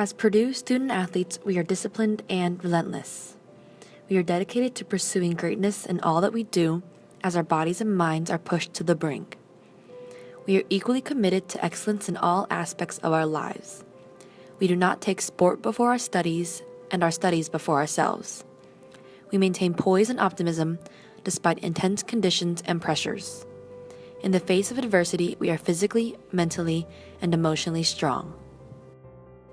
As Purdue student athletes, we are disciplined and relentless. We are dedicated to pursuing greatness in all that we do as our bodies and minds are pushed to the brink. We are equally committed to excellence in all aspects of our lives. We do not take sport before our studies and our studies before ourselves. We maintain poise and optimism despite intense conditions and pressures. In the face of adversity, we are physically, mentally, and emotionally strong.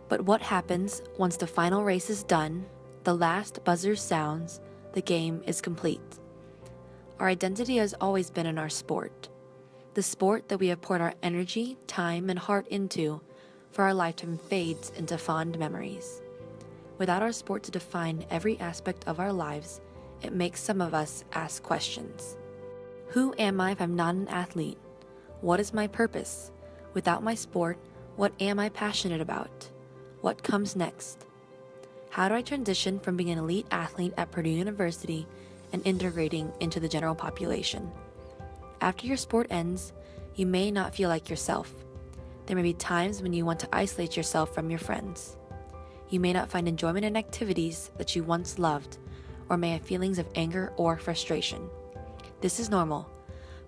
But what happens once the final race is done, the last buzzer sounds, the game is complete? Our identity has always been in our sport. The sport that we have poured our energy, time, and heart into for our lifetime fades into fond memories. Without our sport to define every aspect of our lives, it makes some of us ask questions. Who am I if I'm not an athlete? What is my purpose? Without my sport, what am I passionate about? What comes next? How do I transition from being an elite athlete at Purdue University and integrating into the general population? After your sport ends, you may not feel like yourself. There may be times when you want to isolate yourself from your friends. You may not find enjoyment in activities that you once loved, or may have feelings of anger or frustration. This is normal,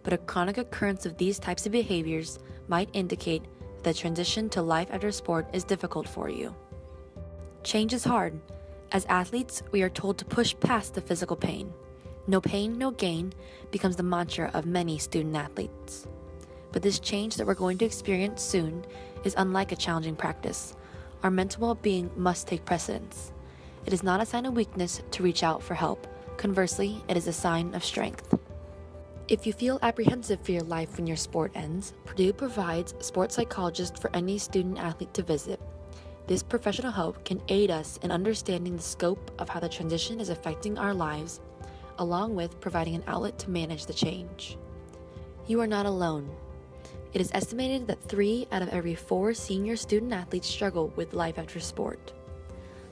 but a chronic occurrence of these types of behaviors might indicate that the transition to life after sport is difficult for you. Change is hard. As athletes, we are told to push past the physical pain. No pain, no gain becomes the mantra of many student athletes. But this change that we're going to experience soon is unlike a challenging practice. Our mental well-being must take precedence. It is not a sign of weakness to reach out for help. Conversely, it is a sign of strength. If you feel apprehensive for your life when your sport ends, Purdue provides a sports psychologist for any student athlete to visit. This professional help can aid us in understanding the scope of how the transition is affecting our lives, along with providing an outlet to manage the change. You are not alone. It is estimated that 3 out of every 4 senior student athletes struggle with life after sport.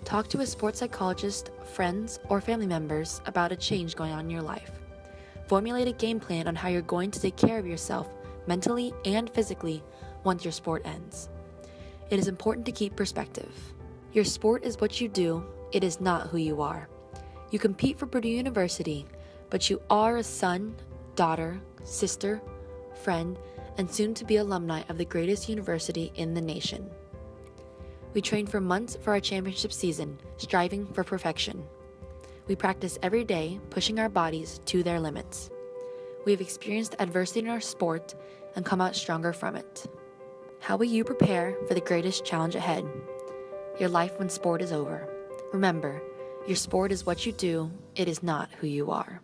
Talk to a sports psychologist, friends, or family members about a change going on in your life. Formulate a game plan on how you're going to take care of yourself mentally and physically once your sport ends. It is important to keep perspective. Your sport is what you do, it is not who you are. You compete for Purdue University, but you are a son, daughter, sister, friend, and soon to be alumni of the greatest university in the nation. We train for months for our championship season, striving for perfection. We practice every day, pushing our bodies to their limits. We have experienced adversity in our sport and come out stronger from it. How will you prepare for the greatest challenge ahead? Your life when sport is over. Remember, your sport is what you do, it is not who you are.